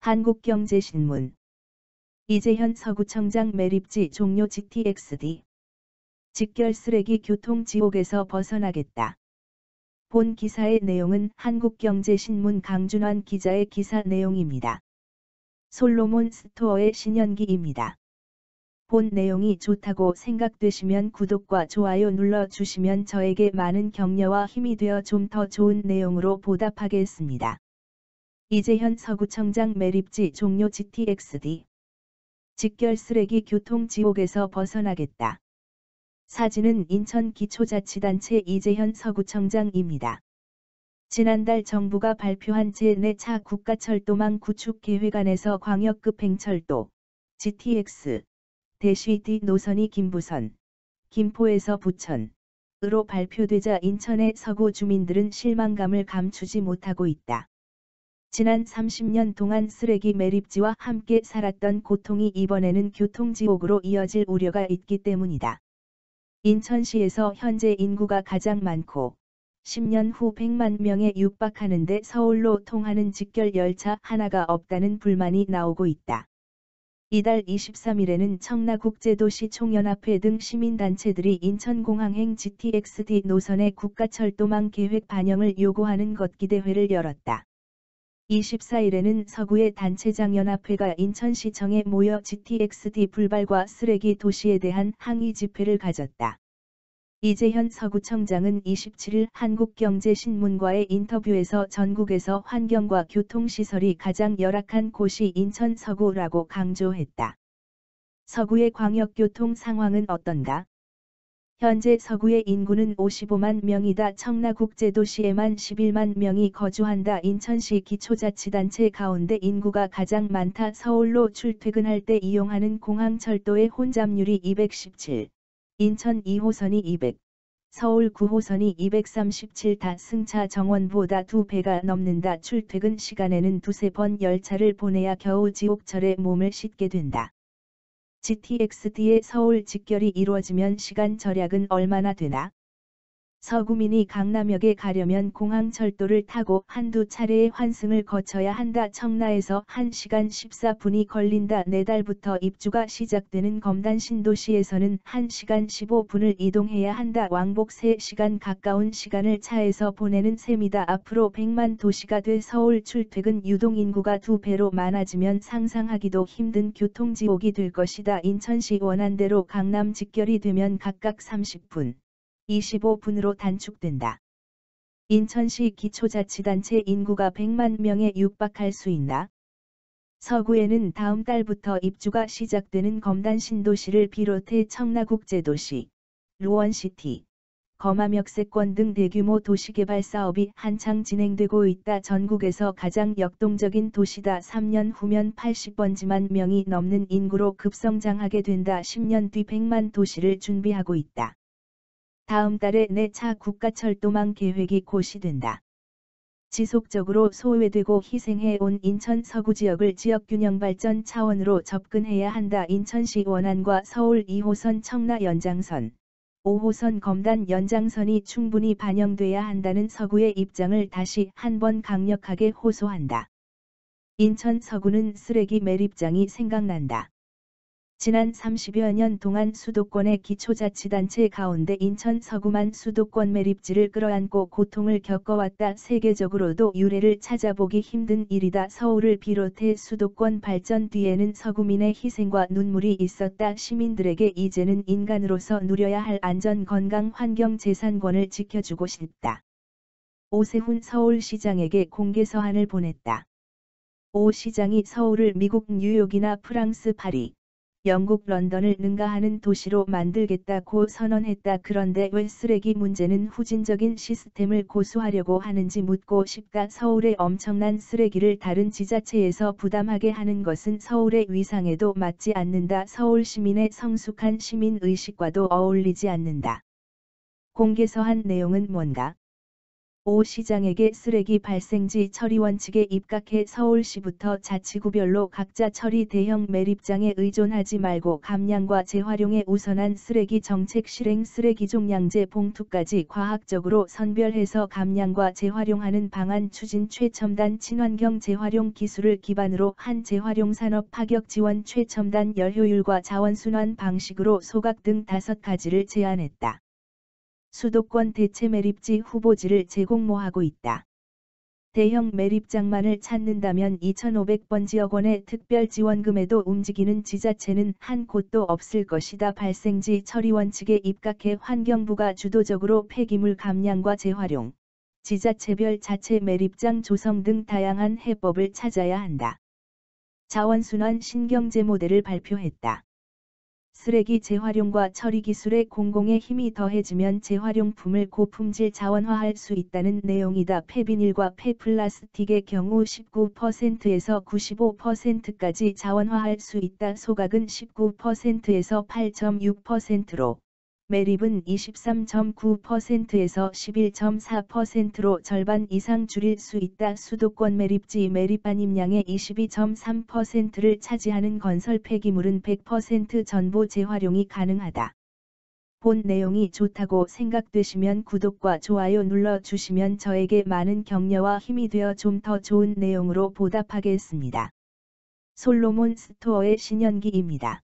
한국경제신문. 이재현 서구청장 매립지 종료. GTX-D. 직결 쓰레기 교통 지옥에서 벗어나겠다. 본 기사의 내용은 한국경제신문 강준환 기자의 기사 내용입니다. 솔로몬 스토어의 신현기입니다. 본 내용이 좋다고 생각되시면 구독과 좋아요 눌러주시면 저에게 많은 격려와 힘이 되어 좀 더 좋은 내용으로 보답하겠습니다. 이재현 서구청장 매립지 종료. GTX-D. 직결 쓰레기 교통 지옥에서 벗어나겠다. 사진은 인천기초자치단체 이재현 서구청장입니다. 지난달 정부가 발표한 제4차 국가철도망 구축 계획안에서 광역급 행철도 GTX-D 노선이 김부선, 김포에서 부천으로 발표되자 인천의 서구 주민들은 실망감을 감추지 못하고 있다. 지난 30년 동안 쓰레기 매립지와 함께 살았던 고통이 이번에는 교통지옥으로 이어질 우려가 있기 때문이다. 인천시에서 현재 인구가 가장 많고 10년 후 100만 명에 육박하는데 서울로 통하는 직결 열차 하나가 없다는 불만이 나오고 있다. 이달 23일에는 청라국제도시총연합회 등 시민단체들이 인천공항행 GTX-D 노선의 국가철도망 계획 반영을 요구하는 걷기대회를 열었다. 24일에는 서구의 단체장연합회가 인천시청에 모여 GTX-D 불발과 쓰레기 도시에 대한 항의 집회를 가졌다. 이재현 서구청장은 27일 한국경제신문과의 인터뷰에서 전국에서 환경과 교통시설이 가장 열악한 곳이 인천 서구라고 강조했다. 서구의 광역교통 상황은 어떤가? 현재 서구의 인구는 55만 명이다. 청라국제도시에만 11만 명이 거주한다. 인천시 기초자치단체 가운데 인구가 가장 많다. 서울로 출퇴근할 때 이용하는 공항철도의 혼잡률이 217, 인천 2호선이 200, 서울 9호선이 237다. 승차 정원보다 2배가 넘는다. 출퇴근 시간에는 두세 번 열차를 보내야 겨우 지옥철에 몸을 싣게 된다. GTX-D의 서울 직결이 이루어지면 시간 절약은 얼마나 되나? 서구민이 강남역에 가려면 공항철도를 타고 한두 차례의 환승을 거쳐야 한다. 청라에서 1시간 14분이 걸린다. 내달부터 입주가 시작되는 검단 신도시에서는 1시간 15분을 이동해야 한다. 왕복 3시간 가까운 시간을 차에서 보내는 셈이다. 앞으로 100만 도시가 돼 서울 출퇴근 유동인구가 2배로 많아지면 상상하기도 힘든 교통지옥이 될 것이다. 인천시 원안대로 강남 직결이 되면 각각 30분. 25분으로 단축된다. 인천시 기초자치단체 인구가 100만 명에 육박할 수 있나? 서구에는 다음 달부터 입주가 시작되는 검단 신도시를 비롯해 청라국제도시, 루원시티, 검암역세권 등 대규모 도시개발 사업이 한창 진행되고 있다. 전국에서 가장 역동적인 도시다. 3년 후면 80번지만 명이 넘는 인구로 급성장하게 된다. 10년 뒤 100만 도시를 준비하고 있다. 다음 달에 4차 국가철도망 계획이 고시된다. 지속적으로 소외되고 희생해온 인천 서구 지역을 지역균형 발전 차원으로 접근해야 한다. 인천시 원안과 서울 2호선 청라 연장선, 5호선 검단 연장선이 충분히 반영돼야 한다는 서구의 입장을 다시 한번 강력하게 호소한다. 인천 서구는 쓰레기 매립장이 생각난다. 지난 30여 년 동안 수도권의 기초자치단체 가운데 인천 서구만 수도권 매립지를 끌어안고 고통을 겪어왔다. 세계적으로도 유례를 찾아보기 힘든 일이다. 서울을 비롯해 수도권 발전 뒤에는 서구민의 희생과 눈물이 있었다. 시민들에게 이제는 인간으로서 누려야 할 안전, 건강, 환경, 재산권을 지켜주고 싶다. 오세훈 서울시장에게 공개 서한을 보냈다. 오 시장이 서울을 미국 뉴욕이나 프랑스 파리, 영국 런던을 능가하는 도시로 만들겠다고 선언했다. 그런데 왜 쓰레기 문제는 후진적인 시스템을 고수하려고 하는지 묻고 싶다. 서울의 엄청난 쓰레기를 다른 지자체에서 부담하게 하는 것은 서울의 위상에도 맞지 않는다. 서울 시민의 성숙한 시민의식과도 어울리지 않는다. 공개 서한 내용은 뭔가? 오 시장에게 쓰레기 발생지 처리 원칙에 입각해 서울시부터 자치구별로 각자 처리 대형 매립장에 의존하지 말고 감량과 재활용에 우선한 쓰레기 정책 실행 쓰레기 종량제 봉투까지 과학적으로 선별해서 감량과 재활용하는 방안 추진 최첨단 친환경 재활용 기술을 기반으로 한 재활용 산업 파격 지원 최첨단 열효율과 자원순환 방식으로 소각 등 5가지를 제안했다. 수도권 대체 매립지 후보지를 제공모하고 있다. 대형 매립장만을 찾는다면 2,500번지억 원의 특별 지원금에도 움직이는 지자체는 한 곳도 없을 것이다. 발생지 처리 원칙에 입각해 환경부가 주도적으로 폐기물 감량과 재활용, 지자체별 자체 매립장 조성 등 다양한 해법을 찾아야 한다. 자원순환 신경제 모델을 발표했다. 쓰레기 재활용과 처리 기술의 공공의 힘이 더해지면 재활용품을 고품질 자원화할 수 있다는 내용이다. 폐비닐과 폐플라스틱의 경우 19%에서 95%까지 자원화할 수 있다. 소각은 19%에서 8.6%로, 매립은 23.9%에서 11.4%로 절반 이상 줄일 수 있다. 수도권 매립지 매립 반입량의 22.3%를 차지하는 건설 폐기물은 100% 전부 재활용이 가능하다. 본 내용이 좋다고 생각되시면 구독과 좋아요 눌러주시면 저에게 많은 격려와 힘이 되어 좀 더 좋은 내용으로 보답하겠습니다. 솔로몬 스토어의 신현기입니다.